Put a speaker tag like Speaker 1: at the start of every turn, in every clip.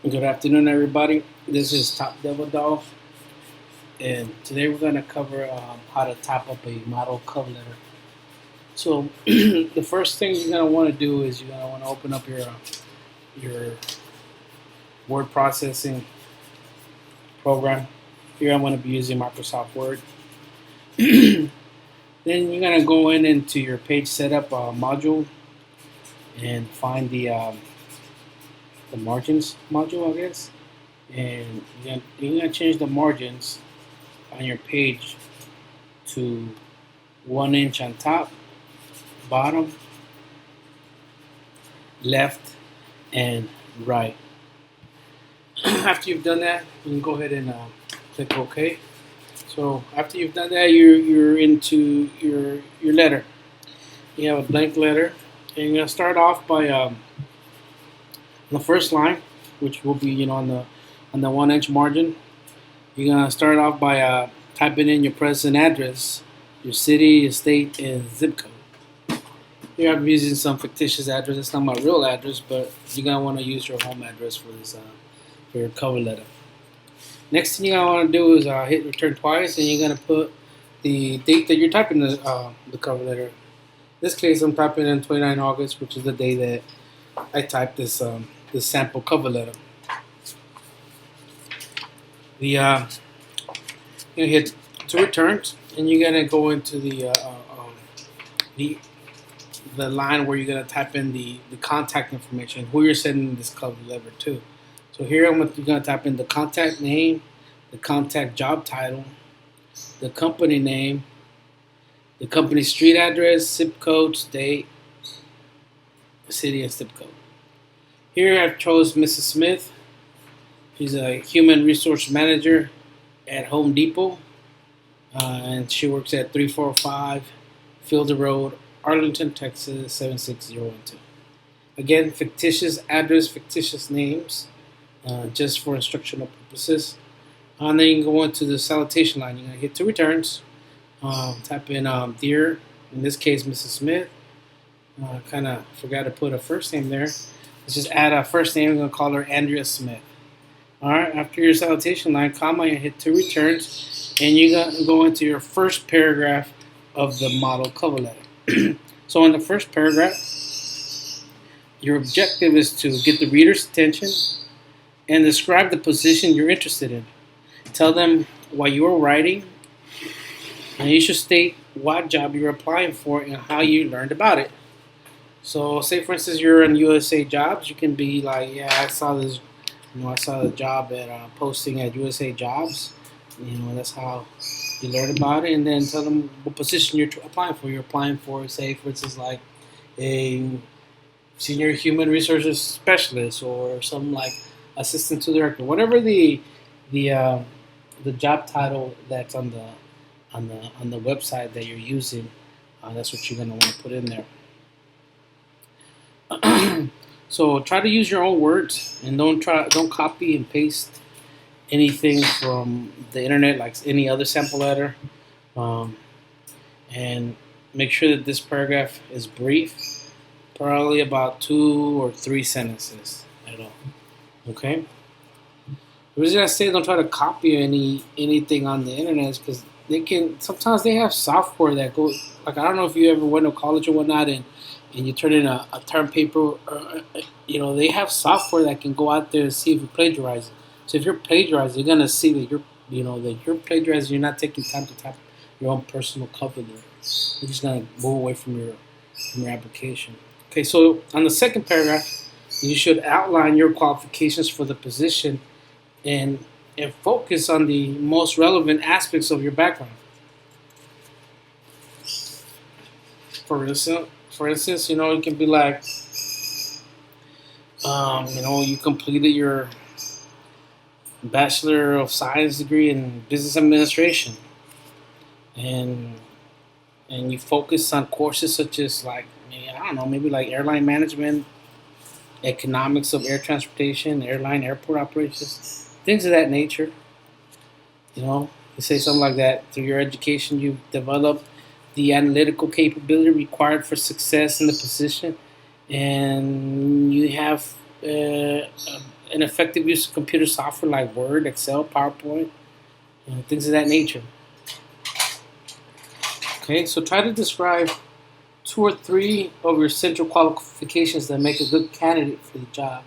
Speaker 1: Good afternoon, everybody. This is Top Devil Dolph, and today we're going to cover how to type up a model cover letter. So, the first thing you're going to want to do is you're going to want to open up your word processing program. Here, I'm going to be using Microsoft Word. Then you're going to go into your page setup module and find the margins module, I guess. And you're gonna change the margins on your page to 1 inch on top, bottom, left, and right. After you've done that, you can go ahead and click OK. So after you've done that, you're into your letter. You have a blank letter, and you're gonna start off by the first line, which will be on the 1 inch margin. You're gonna start off by typing in your present address, your city, your state, and zip code. Here I'm using some fictitious address. It's not my real address, but you're gonna want to use your home address for this for your cover letter. Next thing you're gonna want to do is hit return twice, and you're gonna put the date that you're typing the cover letter. In this case, I'm typing in 29 August, which is the day that I typed this sample cover letter. You're gonna hit two returns, and you're gonna go into the the line where you're gonna type in the contact information, who you're sending this cover letter to. So here you're gonna type in the contact name, the contact job title, the company name, the company street address, zip code, state, city, and zip code. Here I've chose Mrs. Smith. She's a human resource manager at Home Depot, and she works at 345 Fielder Road, Arlington, Texas 76012. Again, fictitious address, fictitious names, just for instructional purposes. And then you can go into the salutation line. You're going to hit two returns. Type in dear, in this case, Mrs. Smith. Kind of forgot to put a first name there. Let's just add a first name. I'm going to call her Andrea Smith. All right, after your salutation line, comma, you hit two returns, and you're going to go into your first paragraph of the model cover letter. So in the first paragraph, your objective is to get the reader's attention and describe the position you're interested in. Tell them why you are writing, and you should state what job you're applying for and how you learned about it. So, say for instance you're in USA Jobs, you can be like, yeah, I saw this, I saw the job at posting at USA Jobs. That's how you learn about it, and then tell them what position you're applying for. You're applying for, say, for instance, like a senior human resources specialist or something like assistant to director, whatever the uh, the job title that's on the website that you're using. That's what you're gonna want to put in there. So try to use your own words and don't copy and paste anything from the internet like any other sample letter. And make sure that this paragraph is brief, probably about 2 or 3 sentences at all. Okay. The reason I say don't try to copy anything on the internet is because sometimes they have software that goes, like, I don't know if you ever went to college or whatnot, and you turn in a term paper, or, they have software that can go out there and see if you're plagiarizing. So if you're plagiarizing, you're gonna see that you're plagiarizing. You're not taking time to type your own personal cover letter. You're just gonna move away from your application. Okay, so on the second paragraph, you should outline your qualifications for the position and focus on the most relevant aspects of your background. For instance, it can be like, you completed your Bachelor of Science degree in Business Administration, and you focus on courses such as, like, I don't know, maybe like airline management, economics of air transportation, airport operations, things of that nature. You say something like that. Through your education, you develop the analytical capability required for success in the position, and you have an effective use of computer software like Word, Excel, PowerPoint, things of that nature. Okay, so try to describe 2 or 3 of your central qualifications that make a good candidate for the job.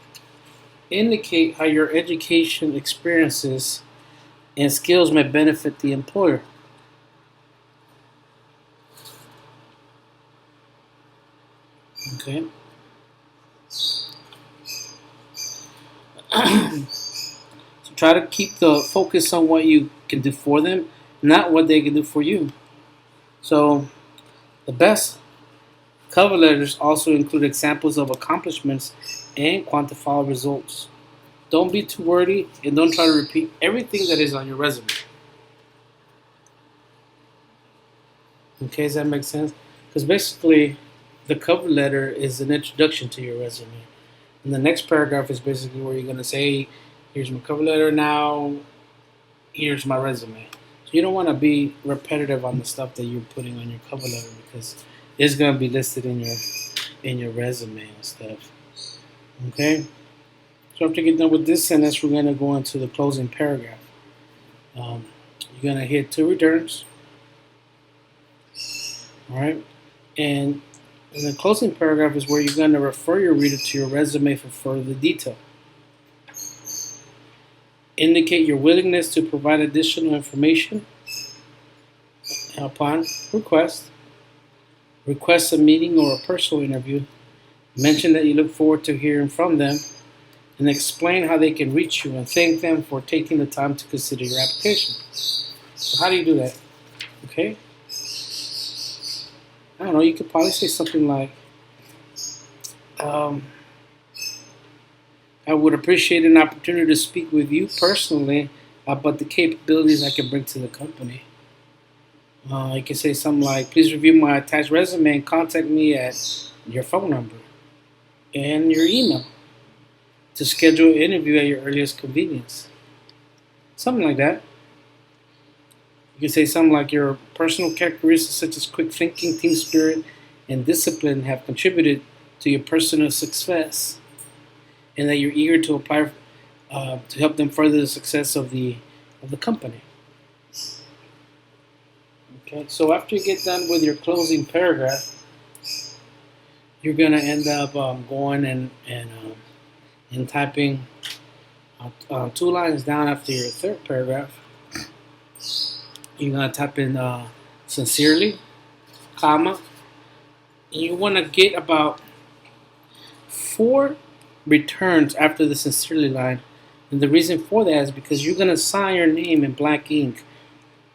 Speaker 1: Indicate how your education experiences and skills may benefit the employer. Okay. So try to keep the focus on what you can do for them, not what they can do for you. So the best cover letters also include examples of accomplishments and quantifiable results. Don't be too wordy and don't try to repeat everything that is on your resume. Okay, does that make sense? Because basically, the cover letter is an introduction to your resume. And the next paragraph is basically where you're going to say, here's my cover letter now, here's my resume. So you don't want to be repetitive on the stuff that you're putting on your cover letter because it's going to be listed in your resume and stuff. Okay? So after you get done with this sentence, we're going to go into the closing paragraph. You're going to hit 2 returns. All right? And the closing paragraph is where you're going to refer your reader to your resume for further detail. Indicate your willingness to provide additional information upon request. Request a meeting or a personal interview. Mention that you look forward to hearing from them. And explain how they can reach you and thank them for taking the time to consider your application. So how do you do that? Okay? I don't know, you could probably say something like, I would appreciate an opportunity to speak with you personally about the capabilities I can bring to the company. You can say something like, please review my attached resume and contact me at your phone number and your email to schedule an interview at your earliest convenience. Something like that. You can say something like your personal characteristics such as quick thinking, team spirit, and discipline have contributed to your personal success, and that you're eager to apply to help them further the success of the company. Okay, so after you get done with your closing paragraph, you're gonna end up going and typing 2 lines down after your 3rd paragraph. You're gonna type in sincerely, comma. And you want to get about 4 returns after the sincerely line. And the reason for that is because you're gonna sign your name in black ink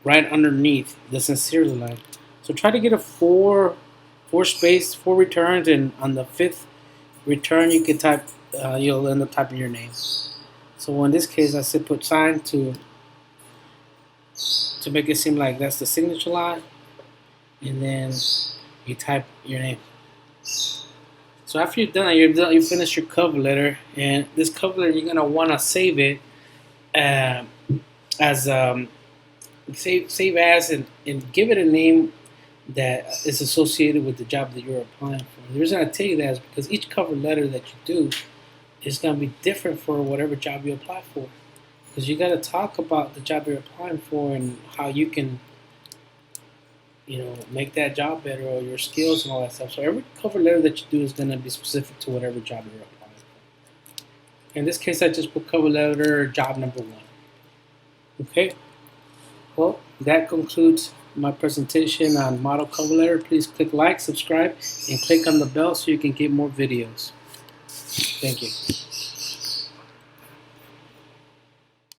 Speaker 1: right underneath the sincerely line. So try to get a 4 returns, and on the 5th return you can type. You'll end up typing your name. So in this case, I said put sign to make it seem like that's the signature line, and then you type your name. So after you're done, you finish your cover letter, and this cover letter you're gonna want to save it as save as and give it a name that is associated with the job that you're applying for. The reason I tell you that is because each cover letter that you do is going to be different for whatever job you apply for. Because you got to talk about the job you're applying for and how you can, make that job better, or your skills and all that stuff. So every cover letter that you do is going to be specific to whatever job you're applying for. In this case, I just put cover letter job number 1. Okay. Well, that concludes my presentation on model cover letter. Please click like, subscribe, and click on the bell so you can get more videos. Thank you.